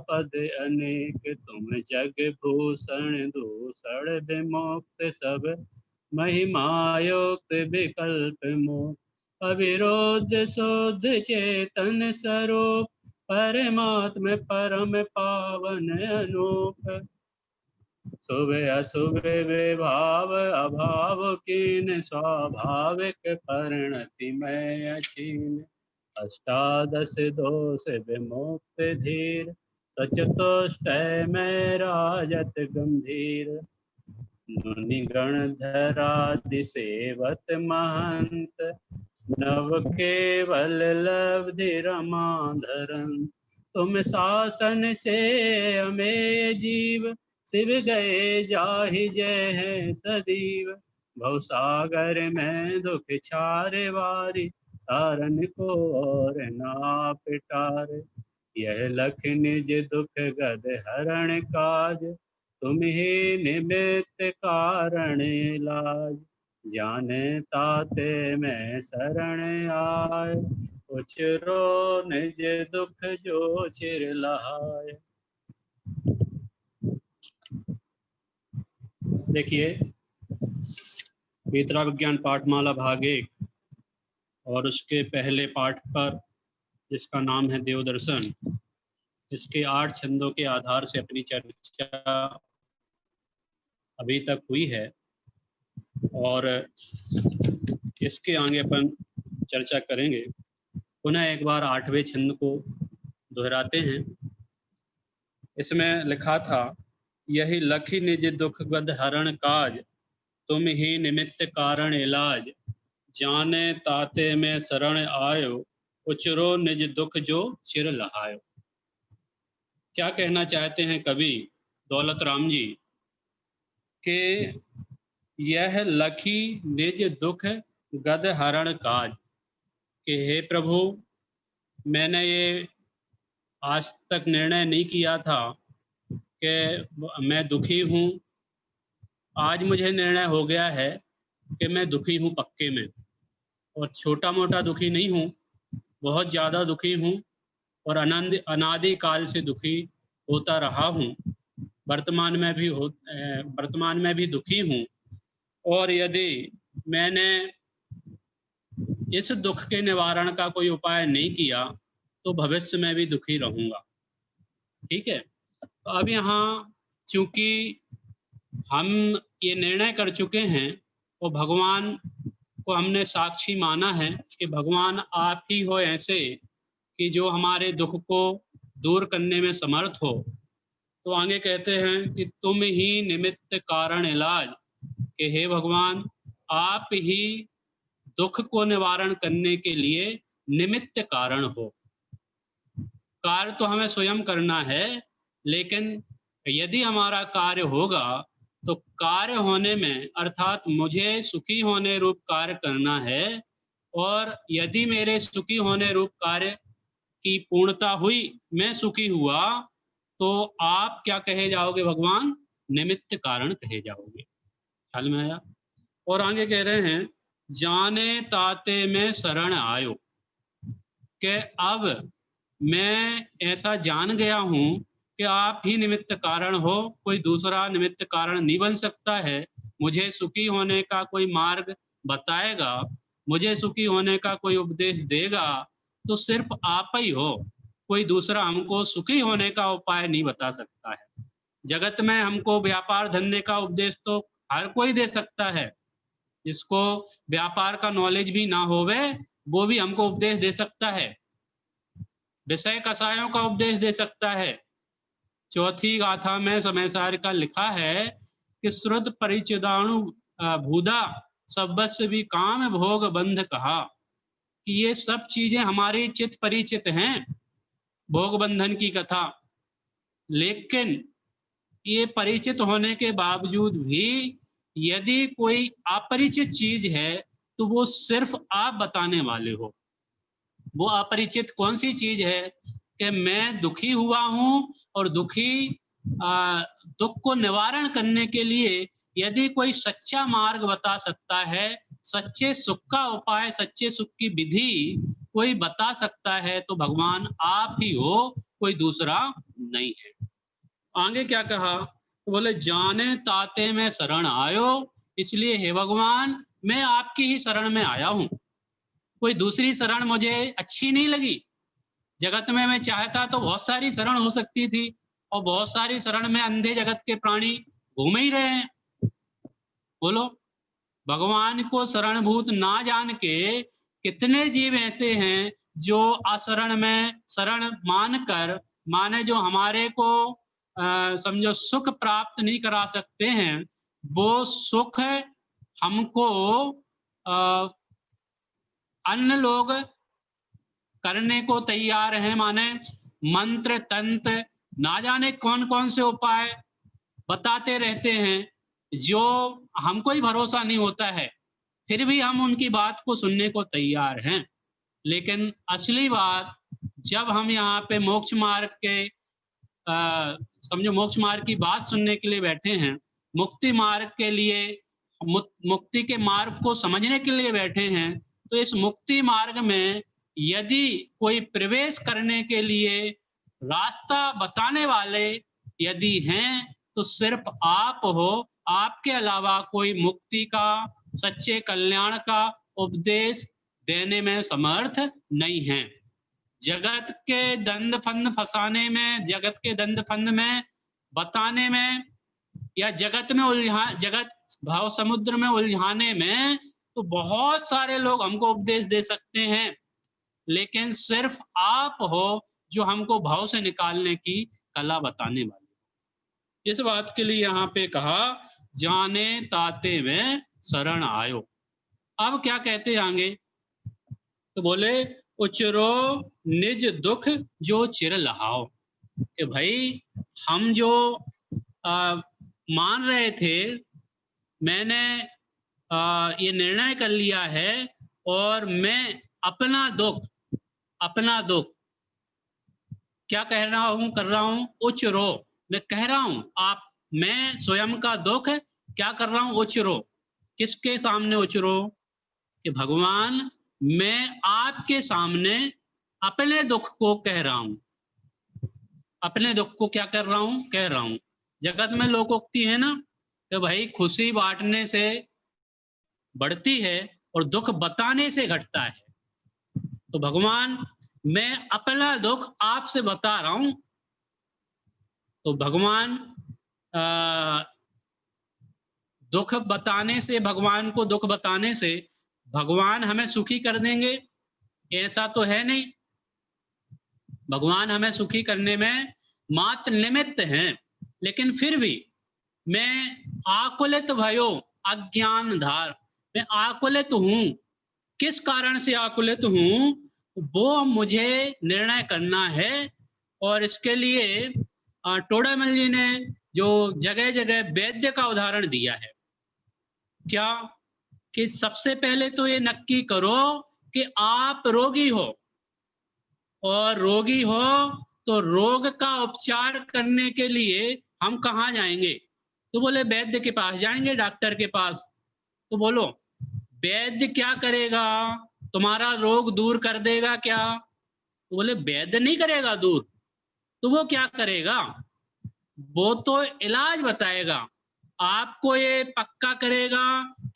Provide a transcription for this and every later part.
पद अनेक, तुम जग भूषण दूषण विमुक्त सब, महिमायुक्त विकल्प मुक्त, अविरोध शुद्ध चेतन स्वरूप, परमात्म परम पावन अनूप। शुभ अशुभ विभाव अभाव कीन, स्वाभाविक परिणति में अछीन, अष्टादश दोष विमुक्त धीर, सचतुष्ट में राजत गंभीर, मुनि गण धरादि सेवत महंत, नव केवल लब्धि रमाधरन, तुम शासन से अमेय जीव, शिव गए जाहि जय है सदीव, भवसागर में दुख छारे वारी, तारन को और ना पिटारे, यह लख निज दुख गद हरण काज, तुम ही निमित्त कारण इलाज, जाने ताते में शरण आए, उचरो निज दुख जो चिर लहाए। देखिए, भीतरा विज्ञान पाठमाला भाग 1 और उसके पहले पाठ पर, जिसका नाम है देव दर्शन, इसके 8 छंदों के आधार से अपनी चर्चा अभी तक हुई है और इसके आगे अपन चर्चा करेंगे। पुनः एक बार 8वें छंद को दोहराते हैं। इसमें लिखा था, यही लखी निज दुख गद हरण काज, तुम ही निमित्त कारण इलाज, जाने ताते में शरण आयो, उचरो निज दुख जो चिर लहायो। क्या कहना चाहते हैं कवि दौलत राम जी कि यह लखी निज दुख गद हरण काज, कि हे प्रभु, मैंने ये आज तक निर्णय नहीं किया था कि मैं दुखी हूँ। आज मुझे निर्णय हो गया है कि मैं दुखी हूँ पक्के में, और छोटा मोटा दुखी नहीं हूँ, बहुत ज़्यादा दुखी हूँ और अनादि काल से दुखी होता रहा हूँ। वर्तमान में भी दुखी हूँ, और यदि मैंने इस दुख के निवारण का कोई उपाय नहीं किया तो भविष्य में भी दुखी रहूँगा। ठीक है, तो अब यहाँ चूँकि हम ये निर्णय कर चुके हैं और भगवान को हमने साक्षी माना है कि भगवान आप ही हो ऐसे कि जो हमारे दुख को दूर करने में समर्थ हो, तो आगे कहते हैं कि तुम ही निमित्त कारण इलाज, कि हे भगवान, आप ही दुख को निवारण करने के लिए निमित्त कारण हो। कार्य तो हमें स्वयं करना है, लेकिन यदि हमारा कार्य होगा तो कार्य होने में, अर्थात मुझे सुखी होने रूप कार्य करना है, और यदि मेरे सुखी होने रूप कार्य की पूर्णता हुई, मैं सुखी हुआ, तो आप क्या कहे जाओगे भगवान? निमित्त कारण कहे जाओगे। ख्याल में आया? और आगे कह रहे हैं, जाने ताते में शरण आयो, कि अब मैं ऐसा जान गया हूँ कि आप ही निमित्त कारण हो, कोई दूसरा निमित्त कारण नहीं बन सकता है। मुझे सुखी होने का कोई मार्ग बताएगा, मुझे सुखी होने का कोई उपदेश देगा, तो सिर्फ आप ही हो। कोई दूसरा हमको सुखी होने का उपाय नहीं बता सकता है। जगत में हमको व्यापार धंधे का उपदेश तो हर कोई दे सकता है, जिसको व्यापार का नॉलेज भी ना होवे वो भी हमको उपदेश दे सकता है, विषय कषायों का उपदेश दे सकता है। चौथी गाथा में समयसार का लिखा है कि श्रुत परिचिदाणु भूदा सबस्य भी काम भोग बंध कहा, कि ये सब चीजें हमारी चित परिचित हैं, भोग बंधन की कथा, लेकिन ये परिचित होने के बावजूद भी यदि कोई अपरिचित चीज है तो वो सिर्फ आप बताने वाले हो। वो अपरिचित कौन सी चीज है? कि मैं दुखी हुआ हूं और दुख को निवारण करने के लिए यदि कोई सच्चा मार्ग बता सकता है, सच्चे सुख का उपाय, सच्चे सुख की विधि कोई बता सकता है, तो भगवान आप ही हो, कोई दूसरा नहीं है। आगे क्या कहा, तो बोले जाने ताते में शरण आयो, इसलिए हे भगवान मैं आपकी ही शरण में आया हूँ, कोई दूसरी शरण मुझे अच्छी नहीं लगी। जगत में मैं चाहता तो बहुत सारी शरण हो सकती थी, और बहुत सारी शरण में अंधे जगत के प्राणी घूम ही रहे हैं। बोलो, भगवान को शरणभूत ना जान के कितने जीव ऐसे हैं जो अशरण में शरण मानकर, माने जो हमारे को समझो सुख प्राप्त नहीं करा सकते हैं, वो सुख हमको अन्य लोग करने को तैयार हैं। माने मंत्र तंत्र ना जाने कौन कौन से उपाय बताते रहते हैं, जो हमको ही भरोसा नहीं होता है, फिर भी हम उनकी बात को सुनने को तैयार हैं। लेकिन असली बात, जब हम यहाँ पे मोक्ष मार्ग के समझो मोक्ष मार्ग की बात सुनने के लिए बैठे हैं, मुक्ति मार्ग के लिए, मुक्ति के मार्ग को समझने के लिए बैठे हैं, तो इस मुक्ति मार्ग में यदि कोई प्रवेश करने के लिए रास्ता बताने वाले यदि हैं, तो सिर्फ आप हो। आपके अलावा कोई मुक्ति का, सच्चे कल्याण का उपदेश देने में समर्थ नहीं है। जगत के दंड फंद फंसाने में, जगत के दंड फंद में बताने में, या जगत में जगत भाव समुद्र में उलझाने में तो बहुत सारे लोग हमको उपदेश दे सकते हैं, लेकिन सिर्फ आप हो जो हमको भाव से निकालने की कला बताने वाले। इस बात के लिए यहाँ पे कहा जाने ताते में शरण आयो। अब क्या कहते आगे, तो बोले उचरो निज दुख जो चिर लहाओ, कि भाई हम जो मान रहे थे, मैंने ये निर्णय कर लिया है, और मैं अपना दुख क्या कह रहा हूं, कर रहा हूं, उचरो, मैं कह रहा हूं आप, मैं स्वयं का दुख क्या कर रहा हूं, उचरो। किसके सामने उचरो, कि भगवान मैं आपके सामने अपने दुख को कह रहा हूं। अपने दुख को क्या कर रहा हूं, कह रहा हूं। जगत में लोकोक्ति है ना, कि भाई खुशी बांटने से बढ़ती है और दुख बताने से घटता है। तो भगवान मैं अपना दुख आपसे बता रहा हूं। तो भगवान दुख बताने से, भगवान को दुख बताने से भगवान हमें सुखी कर देंगे, ऐसा तो है नहीं। भगवान हमें सुखी करने में मात्र निमित्त हैं, लेकिन फिर भी मैं आकुलित भयो अज्ञान धार, मैं आकुलित हूं। किस कारण से आकुलित हूं, वो मुझे निर्णय करना है। और इसके लिए टोडामल जी ने जो जगह जगह वैद्य का उदाहरण दिया है, क्या, कि सबसे पहले तो ये नक्की करो कि आप रोगी हो, और रोगी हो तो रोग का उपचार करने के लिए हम कहाँ जाएंगे, तो बोले वैद्य के पास जाएंगे, डॉक्टर के पास। तो बोलो वैद्य क्या करेगा, तुम्हारा रोग दूर कर देगा क्या, तो बोले वैद्य नहीं करेगा दूर, तो वो क्या करेगा, वो तो इलाज बताएगा आपको, ये पक्का करेगा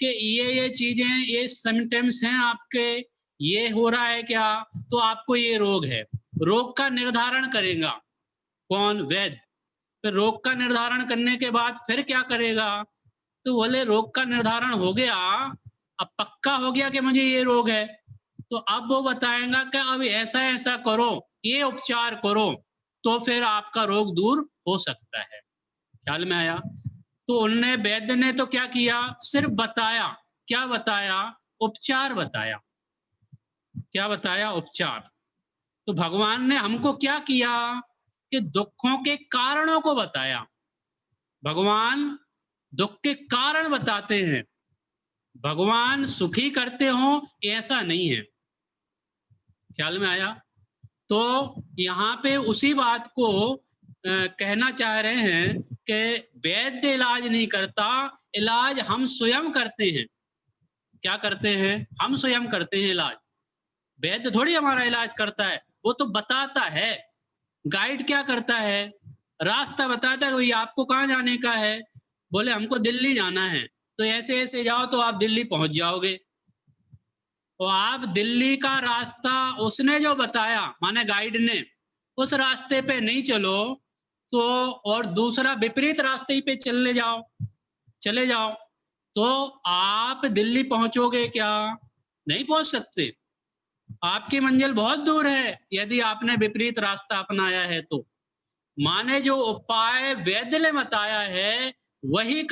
कि ये चीजें, ये सिम्टम्स हैं आपके, ये हो रहा है क्या, तो आपको ये रोग है। रोग का निर्धारण करेगा कौन, वैद्य। फिर रोग का निर्धारण करने के बाद फिर क्या करेगा, तो बोले रोग का निर्धारण हो गया, अब पक्का हो गया कि मुझे ये रोग है, तो अब वो बताएगा कि अब ऐसा ऐसा करो, ये उपचार करो, तो फिर आपका रोग दूर हो सकता है। ख्याल में आया। तो उनने, वैद्य ने तो क्या किया, सिर्फ बताया। क्या बताया, उपचार बताया। क्या बताया, उपचार। तो भगवान ने हमको क्या किया, कि दुखों के कारणों को बताया। भगवान दुख के कारण बताते हैं, भगवान सुखी करते हो ऐसा नहीं है। ख्याल में आया। तो यहाँ पे उसी बात को कहना चाह रहे हैं कि वैद्य इलाज नहीं करता, इलाज हम स्वयं करते हैं। क्या करते हैं, हम स्वयं करते हैं इलाज। वैद्य थोड़ी हमारा इलाज करता है, वो तो बताता है। गाइड क्या करता है, रास्ता बताता है, भैया आपको कहाँ जाने का है, बोले हमको दिल्ली जाना है, तो ऐसे ऐसे जाओ तो आप दिल्ली पहुंच जाओगे। तो आप दिल्ली का रास्ता उसने जो बताया, माने गाइड ने, उस रास्ते पे नहीं चलो तो, और दूसरा विपरीत रास्ते पे चले जाओ तो आप दिल्ली पहुंचोगे क्या? नहीं पहुंच सकते। आपकी मंजिल बहुत दूर है यदि आपने विपरीत रास्ता अपनाया है तो। माने जो उपाय वैद्य ने बताया है, वही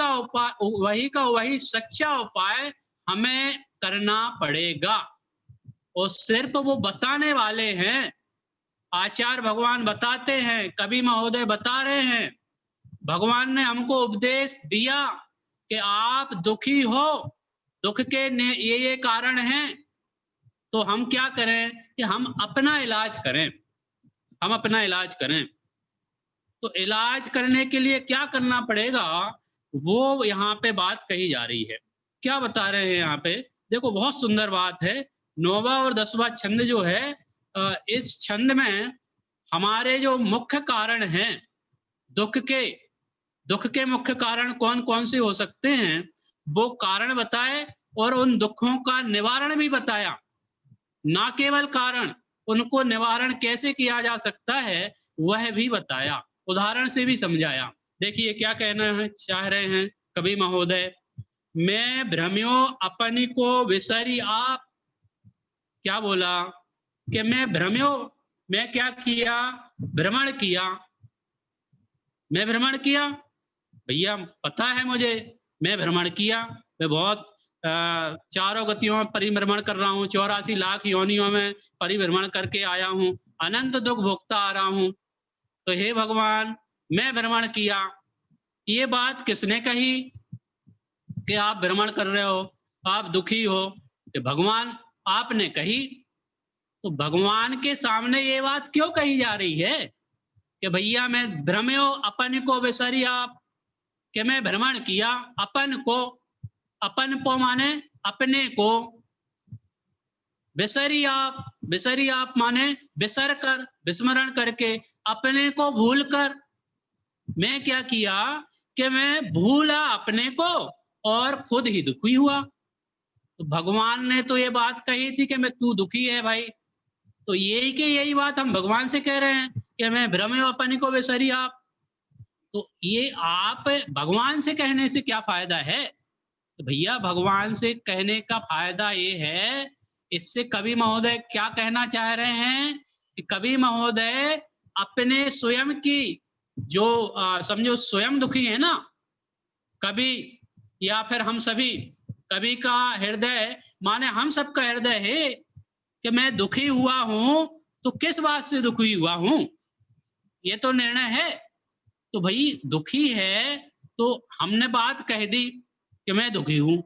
सच्चा उपाय हमें करना पड़ेगा। और सिर्फ वो बताने वाले हैं, आचार्य भगवान बताते हैं, कवि महोदय बता रहे हैं, भगवान ने हमको उपदेश दिया कि आप दुखी हो, दुख के ये कारण हैं, तो हम क्या करें कि हम अपना इलाज करें। तो इलाज करने के लिए क्या करना पड़ेगा, वो यहाँ पे बात कही जा रही है। क्या बता रहे हैं यहाँ पे, देखो बहुत सुंदर बात है। 9वां और 10वां छंद जो है, इस छंद में हमारे जो मुख्य कारण हैं दुख के मुख्य कारण कौन कौन से हो सकते हैं, वो कारण बताए और उन दुखों का निवारण भी बताया। ना केवल कारण, उनको निवारण कैसे किया जा सकता है वह भी बताया, उदाहरण से भी समझाया। देखिए क्या कहना है चाह रहे हैं कवि महोदय, मैं भ्रम्यो अपनी को विसरी आप। क्या बोला कि मैं भ्रम्यो, मैं क्या किया, भ्रमण किया। मैं भ्रमण किया, भैया पता है मुझे, मैं भ्रमण किया, मैं बहुत चारों गतियों में परिभ्रमण कर रहा हूँ, 84 लाख योनियों में परिभ्रमण करके आया हूँ, अनंत दुख भोगता आ रहा हूँ। तो हे भगवान, मैं भ्रमण किया। ये बात किसने कही कि आप भ्रमण कर रहे हो, आप दुखी हो? कि भगवान आपने कही। तो भगवान के सामने ये बात क्यों कही जा रही है कि भैया मैं भ्रम्यो अपन को विसरी आप, कि मैं भ्रमण किया अपन को माने अपने को, विसरी आप माने विसर कर, विस्मरण करके, अपने को भूल कर। मैं क्या किया कि मैं भूला अपने को और खुद ही दुखी हुआ। तो भगवान ने तो ये बात कही थी कि मैं तू दुखी है भाई, तो यही बात हम भगवान से कह रहे हैं कि मैं भ्रम्यो अपने को विसरी आप। तो ये आप भगवान से कहने से क्या फायदा है? तो भैया भगवान से कहने का फायदा ये है, इससे कवि महोदय क्या कहना चाह रहे हैं कि कवि महोदय अपने स्वयं की जो समझो स्वयं दुखी है ना कवि, या फिर हम सभी, कवि का हृदय माने हम सबका हृदय है कि मैं दुखी हुआ हूं, तो किस बात से दुखी हुआ हूं, ये तो निर्णय है। तो भाई दुखी है तो हमने बात कह दी कि मैं दुखी हूं,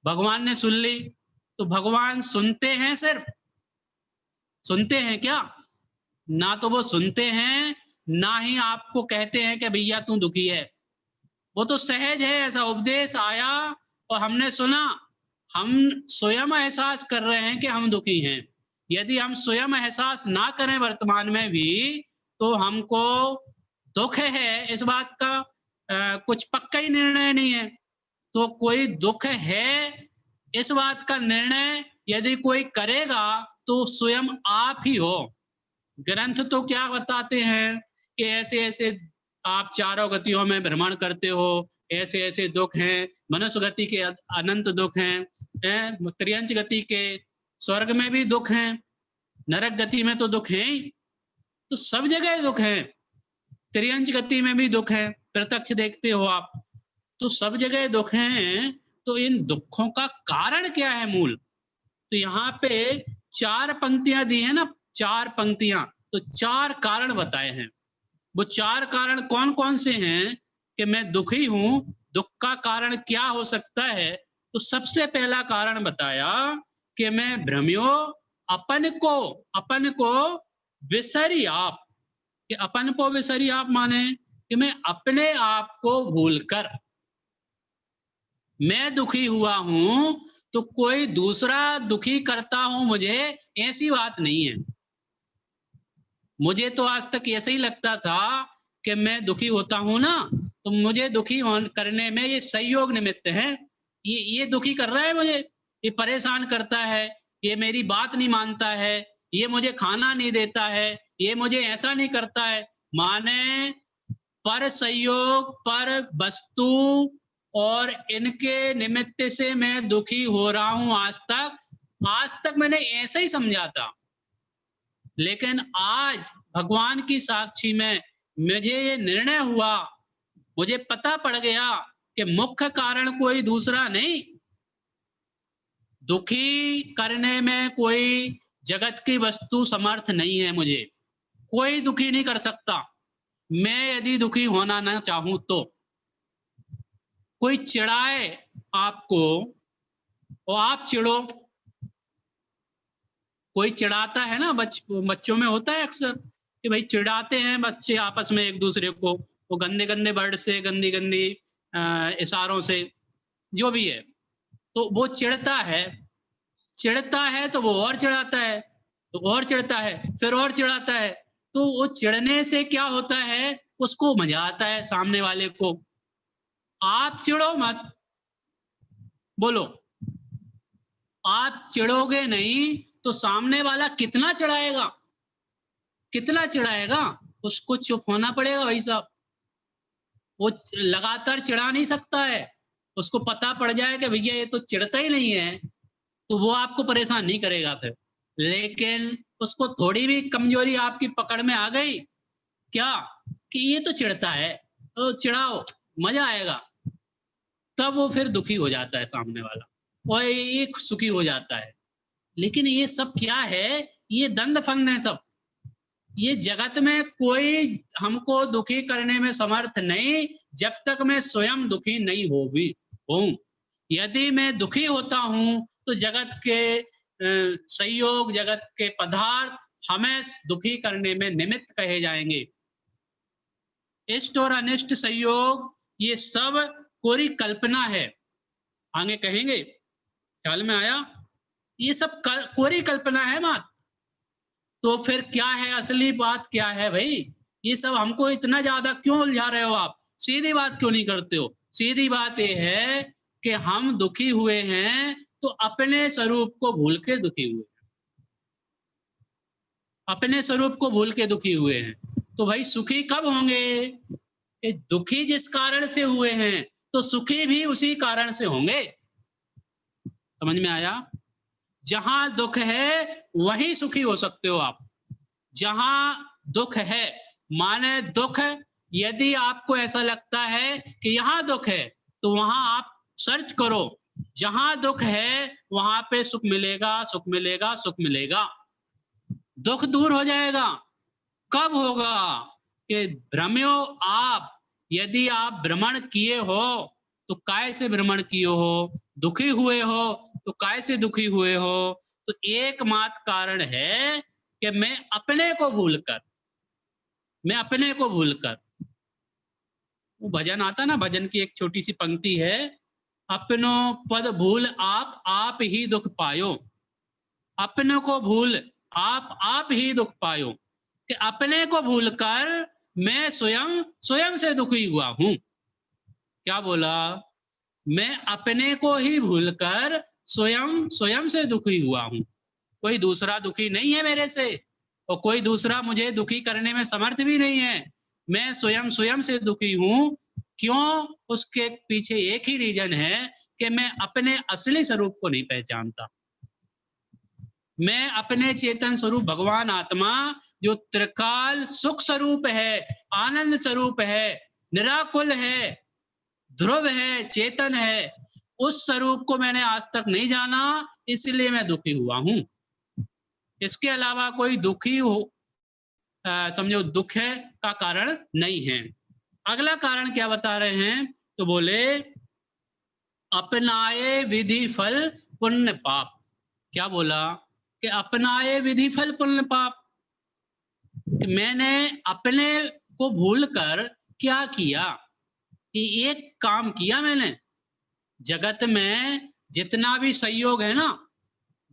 भगवान ने सुन ली। तो भगवान सुनते हैं, सिर्फ सुनते हैं क्या? ना तो वो सुनते हैं, ना ही आपको कहते हैं कि भैया तू दुखी है। वो तो सहज है, ऐसा उपदेश आया और हमने सुना, हम स्वयं एहसास कर रहे हैं कि हम दुखी हैं। यदि हम स्वयं एहसास ना करें वर्तमान में भी, तो हमको दुख है इस बात का कुछ पक्का ही निर्णय नहीं है। तो कोई दुख है इस बात का निर्णय यदि कोई करेगा तो स्वयं आप ही हो। ग्रंथ तो क्या बताते हैं कि ऐसे ऐसे आप चारों गतियों में भ्रमण करते हो, ऐसे ऐसे दुख हैं, मनुष्य गति के अनंत दुख हैं, त्रियंच गति के स्वर्ग में भी दुख हैं, नरक गति में तो दुख है ही। तो सब जगह दुख है, त्रियंच गति में भी दुख है, प्रत्यक्ष देखते हो आप, तो सब जगह दुख हैं। तो इन दुखों का कारण क्या है मूल? तो यहाँ पे 4 पंक्तियां दी है ना, 4 पंक्तियां, तो 4 कारण बताए हैं। वो 4 कारण कौन कौन से हैं कि मैं दुखी हूं, दुख का कारण क्या हो सकता है? तो सबसे पहला कारण बताया कि मैं भ्रम्यो अपन को विसरी आप। कि अपन को विसरी आप माने कि मैं अपने आप को भूलकर मैं दुखी हुआ हूं, तो कोई दूसरा दुखी करता हूं मुझे, ऐसी बात नहीं है। मुझे तो आज तक ऐसे ही लगता था कि मैं दुखी होता हूं ना, तो मुझे दुखी करने में ये संयोग निमित्त है, ये दुखी कर रहा है मुझे, ये परेशान करता है, ये मेरी बात नहीं मानता है, ये मुझे खाना नहीं देता है, ये मुझे ऐसा नहीं करता है। माने पर संयोग, पर वस्तु और इनके निमित्त से मैं दुखी हो रहा हूं। आज तक मैंने ऐसे ही समझा था, लेकिन आज भगवान की साक्षी में मुझे ये निर्णय हुआ, मुझे पता पड़ गया कि मुख्य कारण कोई दूसरा नहीं, दुखी करने में कोई जगत की वस्तु समर्थ नहीं है। मुझे कोई दुखी नहीं कर सकता, मैं यदि दुखी होना ना चाहूं तो। कोई चिढ़ाए आपको और आप चिढ़ो, कोई चिढ़ाता है ना, बच्चों में होता है अक्सर कि भाई चिढ़ाते हैं बच्चे आपस में एक दूसरे को, वो गंदे गंदे वर्ड से, गंदी गंदी इशारों से, जो भी है, तो वो चिढ़ता है तो वो और चिढ़ाता है, तो और चिढ़ता है, फिर और चिढ़ाता है, तो वो चिढ़ने से क्या होता है, उसको मजा आता है सामने वाले को। आप चिढ़ो मत, बोलो, आप चिढ़ोगे नहीं तो सामने वाला कितना चिढ़ाएगा, कितना चिढ़ाएगा, उसको चुप होना पड़ेगा भाई साहब। वो लगातार चिढ़ा नहीं सकता है, उसको पता पड़ जाए कि भैया ये तो चिढ़ता ही नहीं है, तो वो आपको परेशान नहीं करेगा फिर। लेकिन उसको थोड़ी भी कमजोरी आपकी पकड़ में आ गई क्या, कि ये तो चिढ़ता है, तो चिढ़ाओ, मजा आएगा, तब वो फिर दुखी हो जाता है सामने वाला और एक सुखी हो जाता है। लेकिन ये सब क्या है, ये दंड फंद है सब। ये जगत में कोई हमको दुखी करने में समर्थ नहीं, जब तक मैं स्वयं दुखी नहीं हूं। यदि मैं दुखी होता हूं तो जगत के संयोग, जगत के पदार्थ हमें दुखी करने में निमित्त कहे जाएंगे। इष्ट और अनिष्ट संयोग ये सब कोरी कल्पना है, आगे कहेंगे, ख्याल में आया, ये सब कोरी कल्पना है बात। तो फिर क्या है असली बात, क्या है भाई, ये सब हमको इतना ज्यादा क्यों उलझा रहे हो आप, सीधी बात क्यों नहीं करते हो। सीधी बात ये है कि हम दुखी हुए हैं तो अपने स्वरूप को भूल के दुखी हुए, अपने स्वरूप को भूल के दुखी हुए हैं। तो भाई सुखी कब होंगे, दुखी जिस कारण से हुए हैं तो सुखी भी उसी कारण से होंगे। समझ में आया, जहां दुख है वहीं सुखी हो सकते हो आप। जहां दुख है, माने दुख, यदि आपको ऐसा लगता है कि यहां दुख है तो वहां आप सर्च करो, जहां दुख है वहां पे सुख मिलेगा, सुख मिलेगा, सुख मिलेगा, दुख दूर हो जाएगा। कब होगा कि भ्रम्यो आप, यदि आप भ्रमण किए हो तो काय से भ्रमण किए हो, दुखी हुए हो तो काय से दुखी हुए हो, तो एकमात्र कारण है कि मैं अपने को भूलकर, मैं अपने को भूलकर, वो भजन आता ना, भजन की एक छोटी सी पंक्ति है, अपनों पद भूल आप ही दुख पायो, अपने को भूल आप ही दुख पायो, कि अपने को भूलकर मैं स्वयं से दुखी हुआ हूं। क्या बोला, मैं अपने को ही भूलकर स्वयं से दुखी हुआ हूं, कोई दूसरा दुखी नहीं है मेरे से, और कोई दूसरा मुझे दुखी करने में समर्थ भी नहीं है, मैं स्वयं से दुखी हूं। क्यों, उसके पीछे एक ही रीजन है कि मैं अपने असली स्वरूप को नहीं पहचानता। मैं अपने चेतन स्वरूप भगवान आत्मा, जो त्रिकाल सुख स्वरूप है, आनंद स्वरूप है, निराकुल है, ध्रुव है, चेतन है, उस स्वरूप को मैंने आज तक नहीं जाना, इसलिए मैं दुखी हुआ हूं। इसके अलावा कोई दुखी हो समझो दुख है का कारण नहीं है। अगला कारण क्या बता रहे हैं, तो बोले अपनाए विधि फल पुण्य पाप। क्या बोला, कि अपनाए विधि फल पुण्य पाप, कि मैंने अपने को भूलकर क्या किया, कि एक काम किया मैंने। जगत में जितना भी संयोग है ना,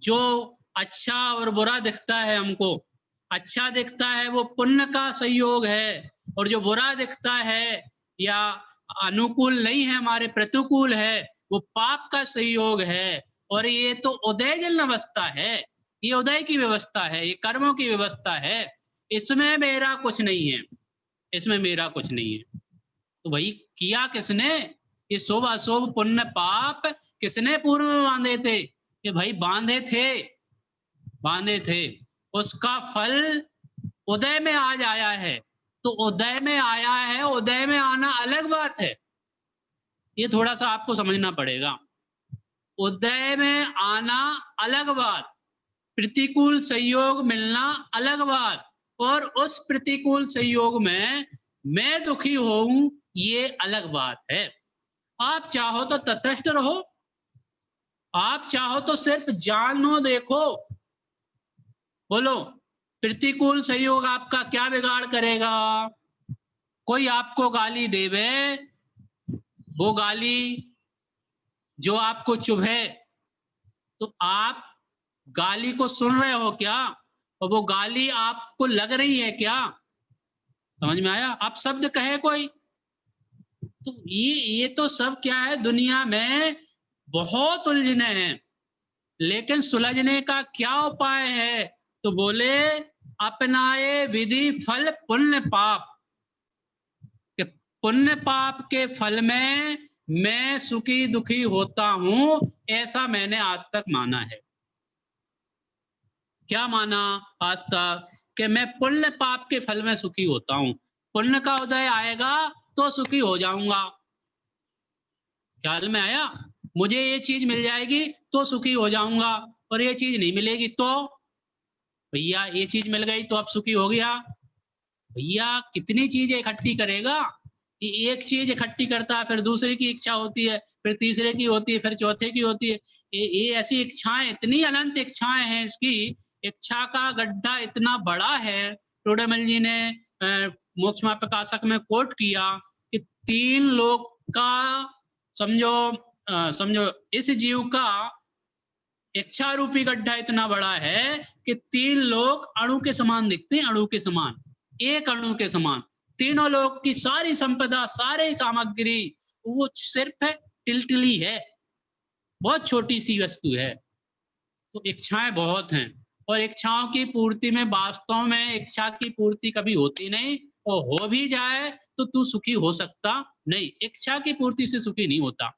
जो अच्छा और बुरा दिखता है हमको, अच्छा दिखता है वो पुण्य का संयोग है, और जो बुरा दिखता है या अनुकूल नहीं है, हमारे प्रतिकूल है, वो पाप का संयोग है। और ये तो उदय जल अवस्था है, ये उदय की व्यवस्था है, ये कर्मों की व्यवस्था है, इसमें मेरा कुछ नहीं है, इसमें मेरा कुछ नहीं है। तो भाई किया किसने? ये शुभ अशुभ पुण्य पाप किसने पूर्व में बांधे थे? कि भाई बांधे थे, बांधे थे। उसका फल उदय में आज आया है। तो उदय में आया है, उदय में आना अलग बात है, ये थोड़ा सा आपको समझना पड़ेगा। उदय में आना अलग बात, प्रतिकूल संयोग मिलना अलग बात, और उस प्रतिकूल संयोग में मैं दुखी होऊं ये अलग बात है। आप चाहो तो तटस्थ रहो, आप चाहो तो सिर्फ जानो देखो। बोलो, प्रतिकूल संयोग आपका क्या बिगाड़ करेगा? कोई आपको गाली देवे, वो गाली जो आपको चुभे, तो आप गाली को सुन रहे हो क्या, और वो गाली आपको लग रही है क्या? समझ में आया? आप शब्द कहे कोई, तो ये तो सब क्या है, दुनिया में बहुत उलझने हैं, लेकिन सुलझने का क्या उपाय है? तो बोले अपनाए विधि फल पुण्य पाप, कि पुण्य पाप के फल में मैं सुखी दुखी होता हूं, ऐसा मैंने आज तक माना है। क्या माना आज तक? कि मैं पुण्य पाप के फल में सुखी होता हूं, पुण्य का उदय आएगा तो सुखी हो जाऊंगा। ख्याल में आया? मुझे ये चीज मिल जाएगी तो सुखी हो जाऊंगा, और ये चीज नहीं मिलेगी तो भैया ये चीज मिल गई तो अब सुखी हो गया। भैया कितनी चीजें इकट्ठी करेगा? एक चीज इकट्ठी करता है, फिर दूसरे की इच्छा होती है, फिर तीसरे की होती है, फिर चौथे की होती है। ये ऐसी इच्छाएं, इतनी अनंत इच्छाएं हैं, इसकी इच्छा का गड्ढा इतना बड़ा है। टोडेमल जी ने मोक्ष प्रकाशक में कोट किया कि 3 लोक का समझो इस जीव का इच्छा रूपी गड्ढा इतना बड़ा है कि 3 लोग अणु के समान दिखते हैं, अणु के समान, एक अणु के समान। तीनों लोग की सारी संपदा, सारी सामग्री वो सिर्फ टिलटिली है, बहुत छोटी सी वस्तु है। तो इच्छाएं बहुत हैं, और इच्छाओं की पूर्ति में वास्तव में इच्छा की पूर्ति कभी होती नहीं, और हो भी जाए तो तू सुखी हो सकता नहीं। इच्छा की पूर्ति से सुखी नहीं होता,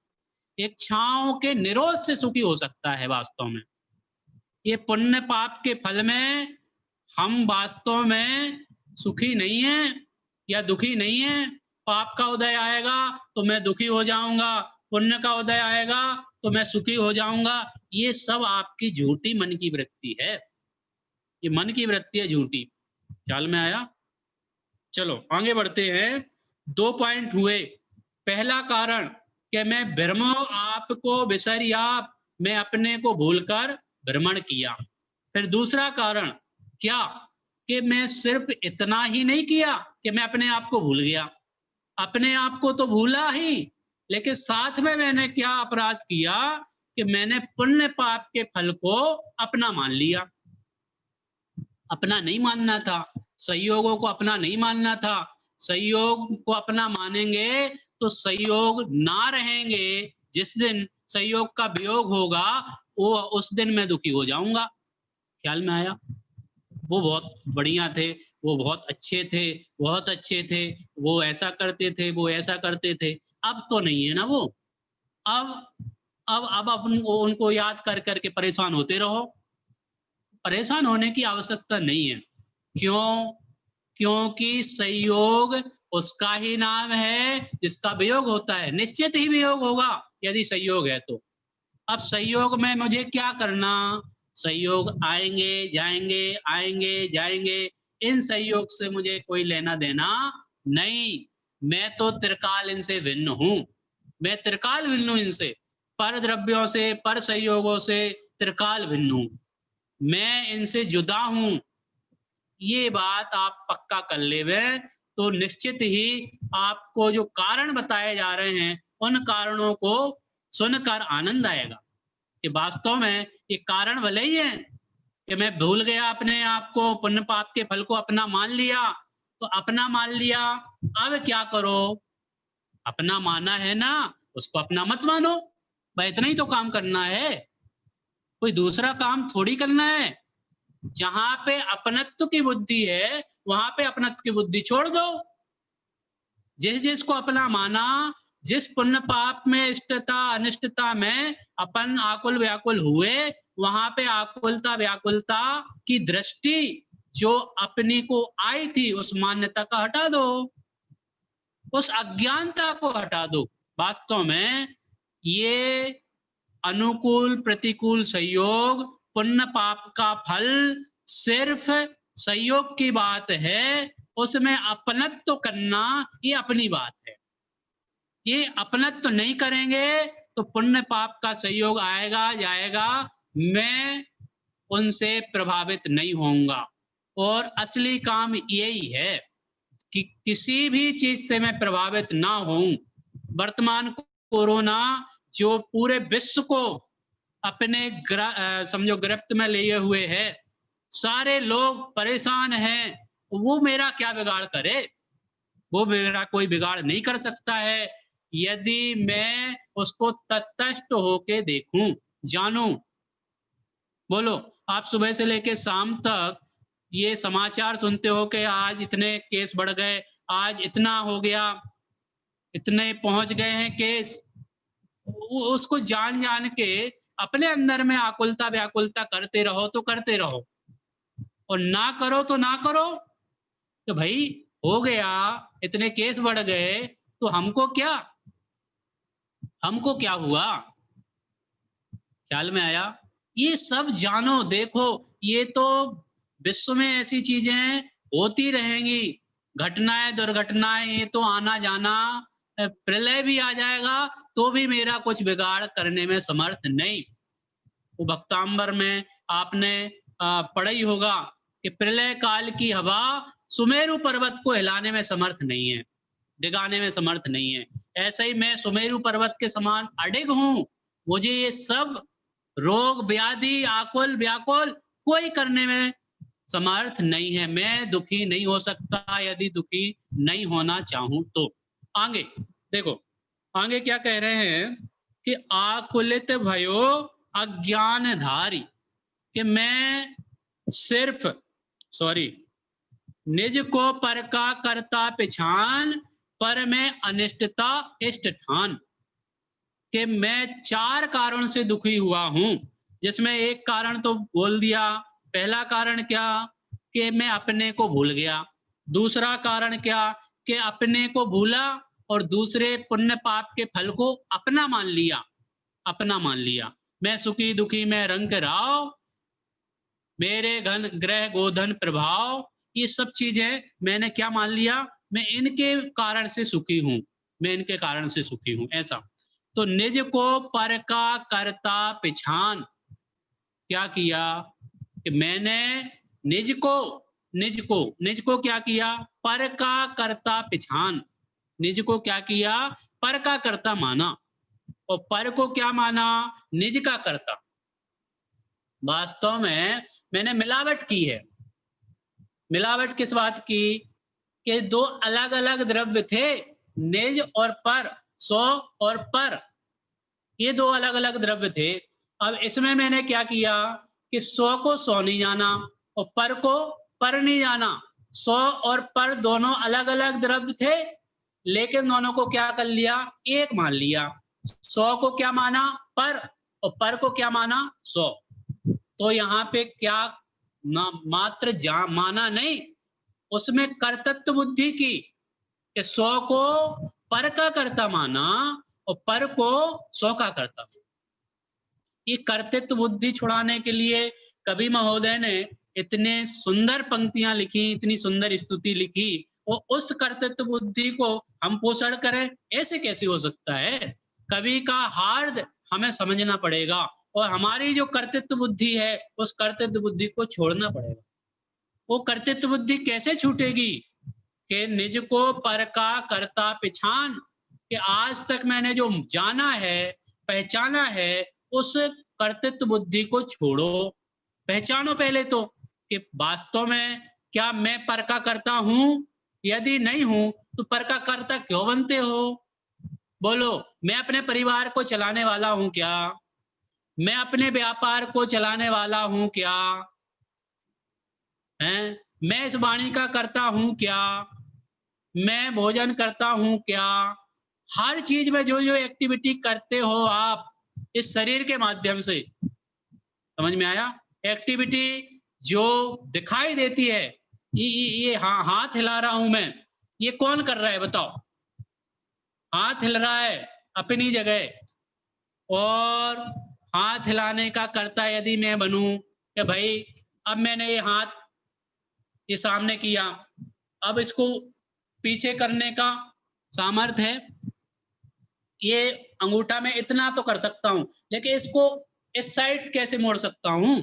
इच्छाओं के निरोध से सुखी हो सकता है वास्तव में। ये पुण्य पाप के फल में हम वास्तव में सुखी नहीं है या दुखी नहीं है। पाप का उदय आएगा तो मैं दुखी हो जाऊंगा, पुण्य का उदय आएगा तो मैं सुखी हो जाऊंगा। ये सब आपकी झूठी मन की वृत्ति है, ये मन की वृत्ति है झूठी। ख्याल में आया? चलो आगे बढ़ते हैं। 2 पॉइंट हुए। पहला कारण कि मैं भ्रमो आपको बिसरिया, मैं अपने को भूलकर भ्रमण किया। फिर दूसरा कारण क्या? कि मैं सिर्फ इतना ही नहीं किया कि मैं अपने आप को भूल गया, अपने आप को तो भूला ही, लेकिन साथ में मैंने क्या अपराध किया कि मैंने पुण्य पाप के फल को अपना मान लिया। अपना नहीं मानना था, संयोगों को अपना नहीं मानना था। संयोग को अपना मानेंगे तो संयोग ना रहेंगे, जिस दिन संयोग का वियोग होगा वो उस दिन मैं दुखी हो जाऊंगा। ख्याल में आया? वो बहुत बढ़िया थे, वो बहुत अच्छे थे, बहुत अच्छे थे, वो ऐसा करते थे, वो ऐसा करते थे। अब तो नहीं है ना वो। अब अपन उनको याद कर करके परेशान होते रहो। परेशान होने की आवश्यकता नहीं है। क्यों? क्योंकि संयोग उसका ही नाम है जिसका वियोग होता है। निश्चित ही वियोग होगा यदि संयोग है तो। अब संयोग में मुझे क्या करना? संयोग आएंगे जाएंगे, आएंगे जाएंगे, इन संयोग से मुझे कोई लेना देना नहीं। मैं तो त्रिकाल इनसे भिन्न हूं, मैं त्रिकाल भिन्न हूं इनसे, पर द्रव्यों से, पर संयोगों से त्रिकाल भिन्न हूं, मैं इनसे जुदा हूं। ये बात आप पक्का कर लेवे तो निश्चित ही आपको जो कारण बताए जा रहे हैं उन कारणों को सुनकर आनंद आएगा कि वास्तव में ये कारण भले ही हैं कि मैं भूल गया अपने आप को, पुण्य पाप के फल को अपना मान लिया, तो अपना मान लिया, अब क्या करो? अपना माना है ना, उसको अपना मत मानो, भाई इतना ही तो काम करना है, कोई दूसरा काम थोड़ी करना है। जहां पे अपनत्व की बुद्धि है वहां पे अपनत्व की बुद्धि छोड़ दो। जिस जिसको अपना माना, जिस पुण्य पाप में इष्टता अनिष्टता में अपन आकुल व्याकुल हुए, वहां पे आकुलता व्याकुलता की दृष्टि जो अपनी को आई थी उस मान्यता का हटा दो, उस अज्ञानता को हटा दो। वास्तव में ये अनुकूल प्रतिकूल संयोग, पुण्य पाप का फल सिर्फ संयोग की बात है, उसमें अपनत्व करना ये अपनी बात है। ये अपनत्व नहीं करेंगे तो पुण्य पाप का संयोग आएगा जाएगा, मैं उनसे प्रभावित नहीं होऊंगा। और असली काम यही है कि किसी भी चीज से मैं प्रभावित ना होऊं। वर्तमान कोरोना जो पूरे विश्व को अपने समझो गिरफ्त में लिए हुए है, सारे लोग परेशान हैं, वो मेरा क्या बिगाड़ करे? वो मेरा कोई बिगाड़ नहीं कर सकता है यदि मैं उसको तटस्थ होके देखूं, जानूं। बोलो, आप सुबह से लेके शाम तक ये समाचार सुनते हो कि आज इतने केस बढ़ गए, आज इतना हो गया, इतने पहुंच गए हैं केस। उसको जान जान के अपने अंदर में आकुलता व्याकुलता करते रहो तो करते रहो, और ना करो तो ना करो। तो भाई हो गया, इतने केस बढ़ गए तो हमको क्या, हमको क्या हुआ? ख्याल में आया? ये सब जानो, देखो ये तो विश्व में ऐसी चीजें होती रहेंगी, घटनाएं दुर्घटनाएं, ये तो आना जाना, प्रलय भी आ जाएगा तो भी मेरा कुछ बिगाड़ करने में समर्थ नहीं। वो भक्तांबर में आपने पढ़ा ही होगा कि प्रलय काल की हवा सुमेरु पर्वत को हिलाने में समर्थ नहीं है, डिगाने में समर्थ नहीं है। ऐसे ही मैं सुमेरु पर्वत के समान अडिग हूं, मुझे ये सब रोग व्याधि आकुल व्याकुल कोई करने में समर्थ नहीं है। मैं दुखी नहीं हो सकता यदि दुखी नहीं होना चाहूं तो। आगे देखो, आगे क्या कह रहे हैं कि आकुलित भयो अज्ञानधारी, कि मैं सिर्फ निज को पर का करता पिछान, पर में अनिष्टता इष्ट ठान। कि मैं चार कारण से दुखी हुआ हूं, जिसमें एक कारण तो बोल दिया। पहला कारण क्या? कि मैं अपने को भूल गया। दूसरा कारण क्या? कि अपने को भूला और दूसरे पुण्य पाप के फल को अपना मान लिया, अपना मान लिया। मैं सुखी दुखी मैं रंग राव, मेरे घन ग्रह गोधन प्रभाव, ये सब चीजें मैंने क्या मान लिया? मैं इनके कारण से सुखी हूं, मैं इनके कारण से सुखी हूं, ऐसा। तो निज को पर का करता पिछान, क्या किया कि मैंने निज को क्या किया? पर का करता पिछान। निज को क्या किया? पर का करता माना, और पर को क्या माना? निज का करता। वास्तव में मैंने मिलावट की है। मिलावट किस बात की? कि दो अलग अलग द्रव्य थे, निज और पर, सौ और पर, ये दो अलग अलग द्रव्य थे। अब इसमें मैंने क्या किया कि सौ को सौ नहीं जाना और पर को पर नहीं जाना। सौ और पर दोनों अलग अलग द्रव्य थे, लेकिन दोनों को क्या कर लिया? एक मान लिया। सौ को क्या माना? पर, और पर को क्या माना? सौ। तो यहाँ पे क्या ना मात्र माना नहीं, उसमें कर्तृत्व बुद्धि की, कि सौ को पर का कर्ता माना और पर को सौ का कर्ता। ये कर्तृत्व बुद्धि छुड़ाने के लिए कवि महोदय ने इतने सुंदर पंक्तियां लिखी, इतनी सुंदर स्तुति लिखी, और उस कर्तृत्व बुद्धि को हम पोषण करें, ऐसे कैसे हो सकता है? कवि का हार्द हमें समझना पड़ेगा, और हमारी जो कर्तृत्व बुद्धि है उस कर्तृत्व बुद्धि को छोड़ना पड़ेगा। वो कर्तृत्व बुद्धि कैसे छूटेगी? कि निज को पर का करता पिछान, कि आज तक मैंने जो जाना है पहचाना है उस कर्तृत्व बुद्धि को छोड़ो, पहचानो पहले तो कि वास्तव में क्या मैं पर का करता हूं? यदि नहीं हूं तो पर का कर्ता क्यों बनते हो? बोलो, मैं अपने परिवार को चलाने वाला हूं क्या? मैं अपने व्यापार को चलाने वाला हूं क्या? हैं? मैं इस वाणी का करता हूं क्या? मैं भोजन करता हूं क्या? हर चीज में जो जो एक्टिविटी करते हो आप इस शरीर के माध्यम से, समझ में आया? एक्टिविटी जो दिखाई देती है, ये हाथ हिला रहा हूं मैं, ये कौन कर रहा है बताओ? हाथ हिल रहा है अपनी जगह, और हाथ हिलाने का कर्ता यदि मैं बनूं कि भाई अब मैंने ये हाथ ये सामने किया, अब इसको पीछे करने का सामर्थ्य है, ये अंगूठा में इतना तो कर सकता हूं, लेकिन इसको इस साइड कैसे मोड़ सकता हूं?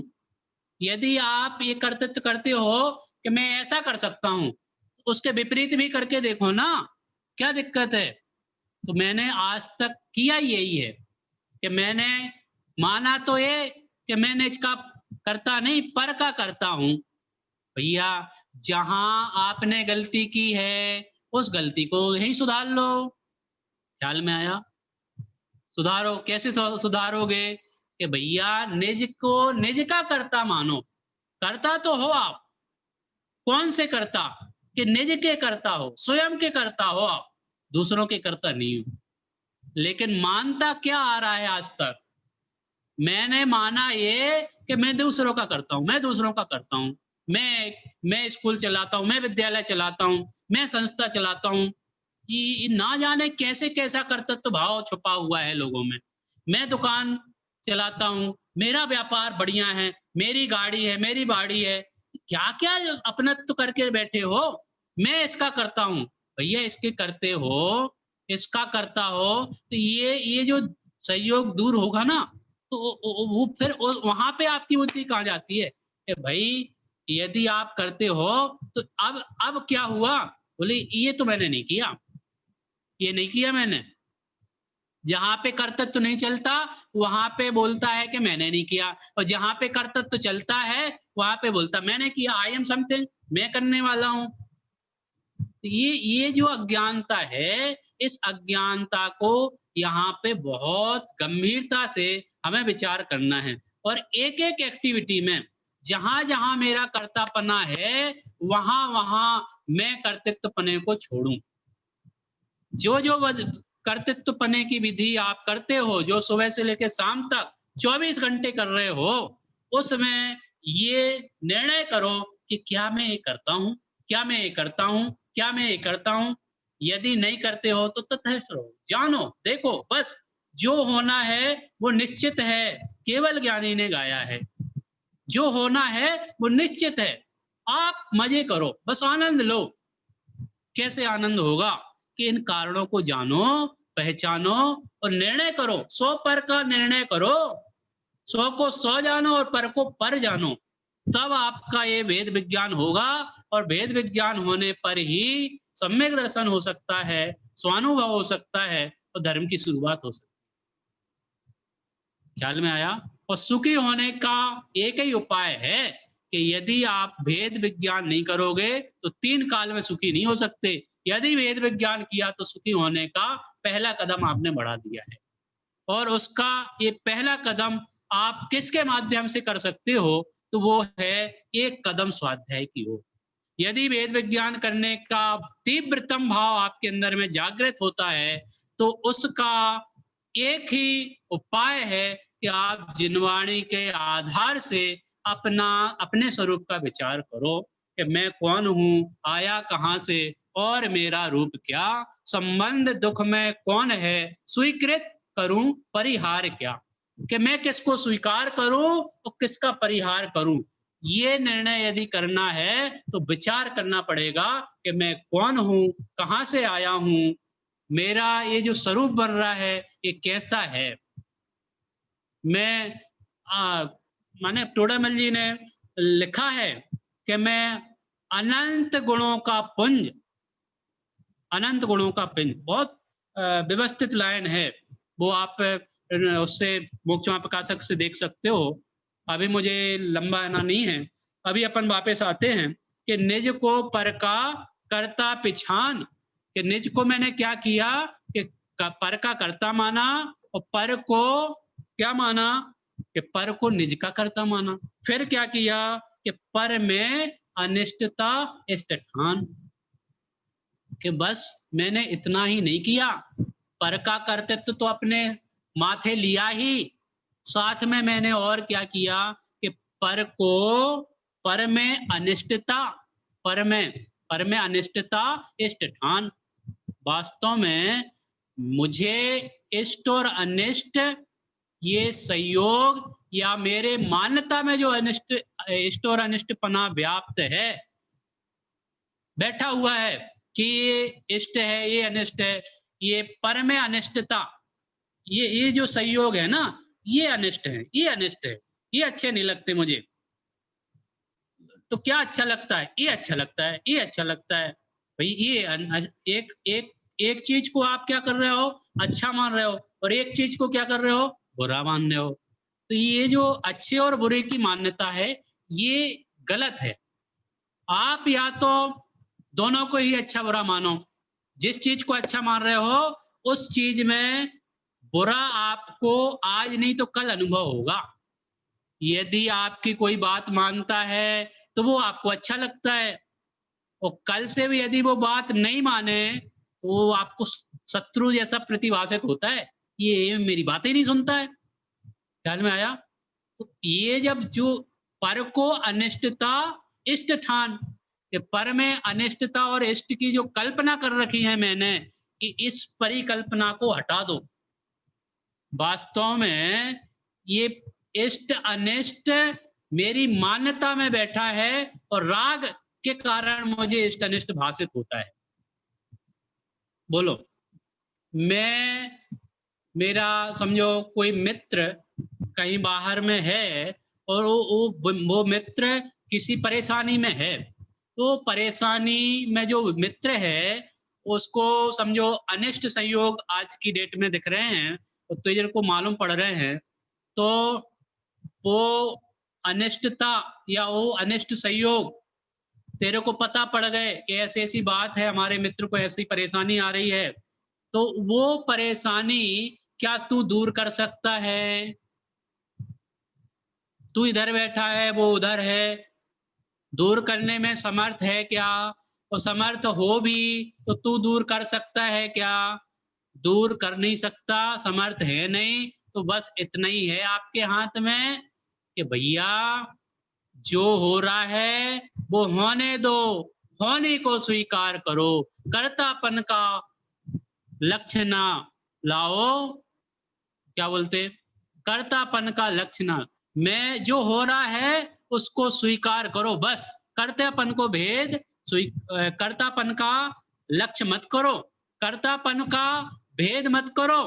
यदि आप ये कर्तृत्व करते हो कि मैं ऐसा कर सकता हूं, उसके विपरीत भी करके देखो ना, क्या दिक्कत है? तो मैंने आज तक किया यही है कि मैंने माना तो ये कि मैंने इसका करता नहीं, पर का करता हूं। भैया, जहां आपने गलती की है उस गलती को यही सुधार लो। ख्याल में आया? सुधारो, कैसे सुधारोगे? कि भैया निज को निज का कर्ता मानो। कर्ता तो हो आप, कौन से कर्ता? कि निज के कर्ता हो, स्वयं के कर्ता हो आप, दूसरों के कर्ता नहीं हो। लेकिन मानता क्या आ रहा है आज तक? मैंने माना ये कि मैं दूसरों का करता हूं, मैं दूसरों का करता हूं, मैं स्कूल चलाता हूं, मैं विद्यालय चलाता हूं, मैं संस्था चलाता हूं। ये ना जाने कैसे कैसा कर्तव्य भाव छुपा हुआ है लोगों में। मैं दुकान चलाता हूं, मेरा व्यापार बढ़िया है, मेरी गाड़ी है, मेरी बाड़ी है, क्या क्या अपनत्व करके बैठे हो। मैं इसका करता हूं। भैया इसके करते हो, इसका करता हो, तो ये जो सहयोग दूर होगा ना, तो वो फिर वहां पे आपकी बुद्धि कहाँ जाती है कि भाई यदि आप करते हो तो अब क्या हुआ? बोले ये तो मैंने नहीं किया, ये नहीं किया मैंने। जहां पे कर्तव्य तो नहीं चलता वहां पे बोलता है कि मैंने नहीं किया, और जहां पे कर्तव्य तो चलता है वहां पे बोलता मैंने किया, आई एम समथिंग, मैं करने वाला हूं। ये जो अज्ञानता है, इस अज्ञानता को यहाँ पे बहुत गंभीरता से हमें विचार करना है, और एक एक एक्टिविटी में जहां जहां मेरा कर्तापना है वहां वहां मैं कर्तृत्वपने को छोड़ूं। जो जो कर्तृत्वपने की विधि आप करते हो, जो सुबह से लेकर शाम तक 24 घंटे कर रहे हो, उसमें ये निर्णय करो कि क्या मैं ये करता हूं, क्या मैं ये करता हूं, क्या मैं ये करता हूं। यदि नहीं करते हो तो तटस्थ रहो, जानो, देखो, बस जो होना है वो निश्चित है, केवल ज्ञानी ने गाया है। जो होना है वो निश्चित है, आप मजे करो, बस आनंद लो। कैसे आनंद होगा? कि इन कारणों को जानो, पहचानो और निर्णय करो। 100 पर का निर्णय करो, 100 को 100 जानो और पर को पर जानो, तब आपका ये वेद विज्ञान होगा। और वेद विज्ञान होने पर ही सम्यक दर्शन हो सकता है, स्वानुभव हो सकता है, और धर्म की शुरुआत हो सकती है। ख्याल में आया? और सुखी होने का एक ही उपाय है कि यदि आप वेद विज्ञान नहीं करोगे तो 3 काल में सुखी नहीं हो सकते। यदि वेद विज्ञान किया तो सुखी होने का पहला कदम आपने बढ़ा दिया है। और उसका ये पहला कदम आप किसके माध्यम से कर सकते हो? तो वो है एक कदम स्वाध्याय की ओर। यदि वेद विज्ञान करने का तीव्रतम भाव आपके अंदर में जागृत होता है, तो उसका एक ही उपाय है कि आप जिनवाणी के आधार से अपने स्वरूप का विचार करो कि मैं कौन हूँ, आया कहाँ से, और मेरा रूप क्या, संबंध दुख में कौन है, स्वीकृत करूं परिहार क्या, कि मैं किसको स्वीकार करूं और किसका परिहार करूं। ये निर्णय यदि करना है तो विचार करना पड़ेगा कि मैं कौन हूं, कहां से आया हूं, मेरा ये जो स्वरूप बन रहा है ये कैसा है। मैं माने टोडामल जी ने लिखा है कि मैं अनंत गुणों का पुंज, अनंत गुणों का पिंड, बहुत व्यवस्थित लाइन है वो। आप उससे मोक्षमा प्रकाशक से देख सकते हो अभी मुझे लंबा आना नहीं है, अभी अपन वापस आते हैं कि निज को पर का करता पिछान, कि निज को मैंने क्या किया कि पर का करता माना और पर को क्या माना कि पर को निज का करता माना। फिर क्या किया कि पर में अनिष्टता इष्ट ठान, कि बस मैंने इतना ही नहीं किया, पर का कर्तृत्व तो अपने माथे लिया ही, साथ में मैंने और क्या किया कि पर को पर में अनिष्टता, पर में अनिष्टता इष्ट ठान। वास्तव में मुझे इष्ट और अनिष्ट ये संयोग या मेरे मान्यता में जो अनिष्ट इष्ट और अनिष्टपना व्याप्त है, बैठा हुआ है कि ये इष्ट है ये अनिष्ट है, ये पर में अनिष्टता, ये जो संयोग है ना, ये अनिष्ट है ये अनिष्ट है, ये अच्छे नहीं लगते मुझे। तो क्या अच्छा लगता है? ये अच्छा लगता है, ये अच्छा लगता है। भाई ये एक एक एक चीज को आप क्या कर रहे हो, अच्छा मान रहे हो, और एक चीज को क्या कर रहे हो, बुरा मान रहे हो। तो ये जो अच्छे और बुरे की मान्यता है ये गलत है। आप या तो दोनों को ही अच्छा बुरा मानो, जिस चीज को अच्छा मान रहे हो उस चीज में बुरा आपको आज नहीं तो कल अनुभव होगा। यदि आपकी कोई बात मानता है तो वो आपको अच्छा लगता है, और कल से भी यदि वो बात नहीं माने तो वो आपको शत्रु जैसा प्रतिभाषित होता है, ये मेरी बातें नहीं सुनता है। ख्याल में आया? तो ये जब जो पर को अनिष्टता इष्ट ठान, कि पर में अनिष्टता और इष्ट की जो कल्पना कर रखी है मैंने, कि इस परिकल्पना को हटा दो। वास्तव में ये इष्ट अनिष्ट मेरी मान्यता में बैठा है और राग के कारण मुझे इष्ट अनिष्ट भाषित होता है। बोलो, मैं मेरा समझो कोई मित्र कहीं बाहर में है और वो मित्र किसी परेशानी में है, तो परेशानी में जो मित्र है उसको समझो अनिष्ट संयोग आज की डेट में दिख रहे हैं, तो तुझे को मालूम पड़ रहे हैं, तो वो अनिष्टता या वो अनिष्ट संयोग तेरे को पता पड़ गए कि ऐसी ऐसी बात है, हमारे मित्र को ऐसी परेशानी आ रही है, तो वो परेशानी क्या तू दूर कर सकता है? तू इधर बैठा है वो उधर है, दूर करने में समर्थ है क्या? तो समर्थ हो भी तो तू दूर कर सकता है क्या? दूर कर नहीं सकता, समर्थ है नहीं, तो बस इतना ही है आपके हाथ में कि भैया जो हो रहा है वो होने दो, होने को स्वीकार करो, कर्तापन का लक्ष्य ना लाओ। क्या बोलते, कर्तापन का लक्ष्य ना, मैं जो हो रहा है उसको स्वीकार करो, बस कर्तापन को भेद कर्तापन का लक्ष्य मत करो, कर्तापन का भेद मत करो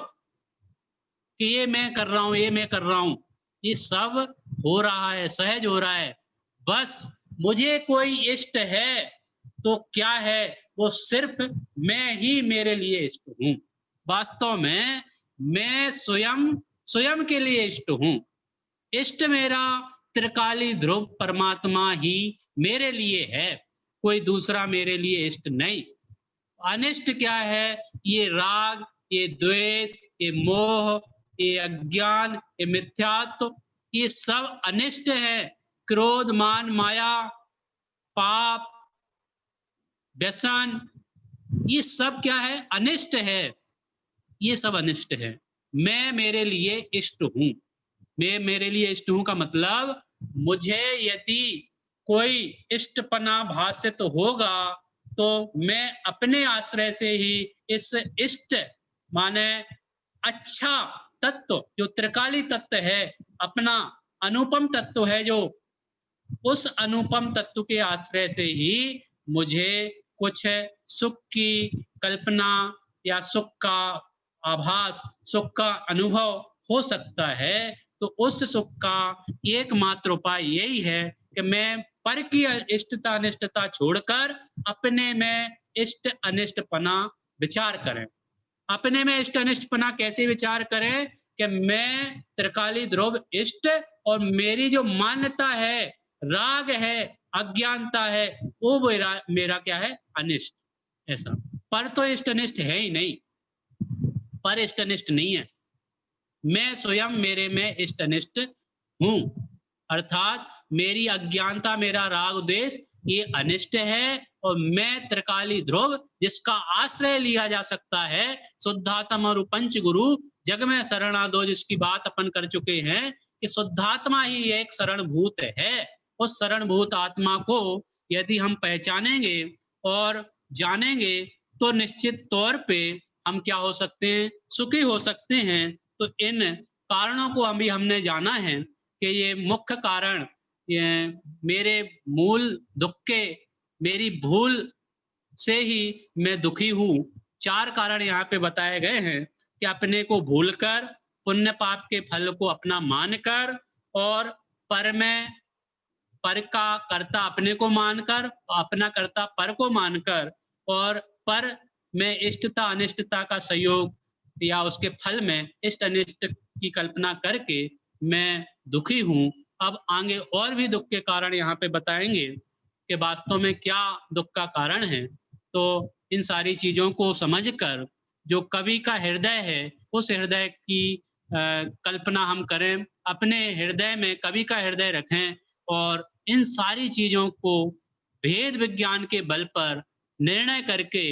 कि ये मैं कर रहा हूं ये मैं कर रहा हूं, ये सब हो रहा है, सहज हो रहा है। बस मुझे कोई इष्ट है तो क्या है, वो सिर्फ मैं ही मेरे लिए इष्ट हूं। वास्तव में मैं स्वयं स्वयं के लिए इष्ट हूं। इष्ट मेरा त्रिकाली ध्रुव परमात्मा ही मेरे लिए है, कोई दूसरा मेरे लिए इष्ट नहीं। अनिष्ट क्या है? ये राग, ये द्वेष, ये मोह, ये अज्ञान, ये मिथ्यात्व, ये सब अनिष्ट है। क्रोध, मान, माया, पाप, व्यसन, ये सब क्या है? अनिष्ट है। ये सब अनिष्ट है। मैं मेरे लिए इष्ट हूं। मैं मेरे लिए इष्ट हूं का मतलब, मुझे यदि कोई इष्टपना भाषित होगा तो मैं अपने आश्रय से ही इस इष्ट माने अच्छा तत्व जो त्रिकाली तत्व है, अपना अनुपम तत्व है, जो उस अनुपम तत्व के आश्रय से ही मुझे कुछ सुख की कल्पना या सुख का आभास, सुख का अनुभव हो सकता है। तो उस सुख का एकमात्र उपाय यही है कि मैं पर की इष्टता अनिष्टता छोड़कर अपने में इष्ट अनिष्टपना विचार करें। अपने में इष्ट अनिष्टपना कैसे विचार करें कि मैं त्रिकाली ध्रुव इष्ट और मेरी जो मान्यता है, राग है, अज्ञानता है, वो मेरा क्या है, अनिष्ट। ऐसा पर तो इष्ट अनिष्ट है ही नहीं, पर इष्ट अनिष्ट नहीं है, मैं स्वयं मेरे में इष्ट अनिष्ट हूं। अर्थात मेरी अज्ञानता, मेरा राग द्वेष ये अनिष्ट है, और मैं त्रिकाली ध्रुव जिसका आश्रय लिया जा सकता है, शुद्धात्म और पंच गुरु जग में शरणा दो, जिसकी बात अपन कर चुके हैं कि शुद्धात्मा ही एक शरणभूत है। उस शरणभूत आत्मा को यदि हम पहचानेंगे और जानेंगे तो निश्चित तौर पे हम क्या हो सकते हैं, सुखी हो सकते हैं। तो इन कारणों को अभी हमने जाना है कि ये मुख्य कारण, ये मेरे मूल दुख के, मेरी भूल से ही मैं दुखी हूँ। 4 कारण यहाँ पे बताए गए हैं कि अपने को भूलकर, पुण्य पाप के फल को अपना मानकर, और पर में, पर का कर्ता अपने को मानकर, अपना कर्ता पर को मानकर, और पर में इष्टता अनिष्टता का सहयोग या उसके फल में इष्ट अनिष्ट की कल्पना करके मैं दुखी हूँ। अब आगे और भी दुख के कारण यहाँ पे बताएंगे कि वास्तव में क्या दुख का कारण है। तो इन सारी चीजों को समझकर जो कवि का हृदय है, उस हृदय की कल्पना हम करें, अपने हृदय में कवि का हृदय रखें, और इन सारी चीजों को भेद विज्ञान के बल पर निर्णय करके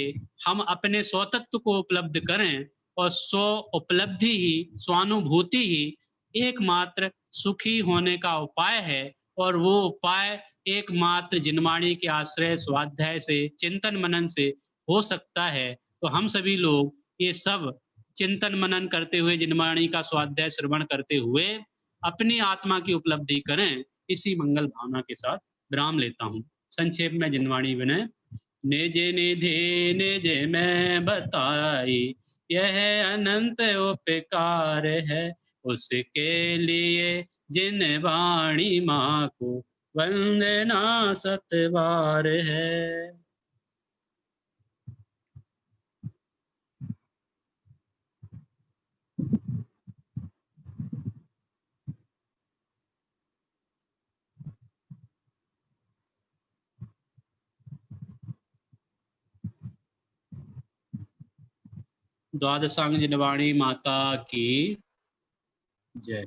हम अपने स्वतत्व को उपलब्ध करें, और स्व उपलब्धि ही, स्वानुभूति ही एकमात्र सुखी होने का उपाय है। और वो उपाय एकमात्र जिनवाणी के आश्रय, स्वाध्याय से, चिंतन मनन से हो सकता है। तो हम सभी लोग ये सब चिंतन मनन करते हुए, जिनवाणी का स्वाध्याय श्रवण करते हुए अपनी आत्मा की उपलब्धि करें, इसी मंगल भावना के साथ विराम लेता हूँ। संक्षेप में जिनवाणी विनय। निज निधि निज में बताई, यह अनंत उपकार है, उसके लिए जिन वाणी माँ को वंदना सतबार है। द्वादशांग जिनवाणी माता की जय।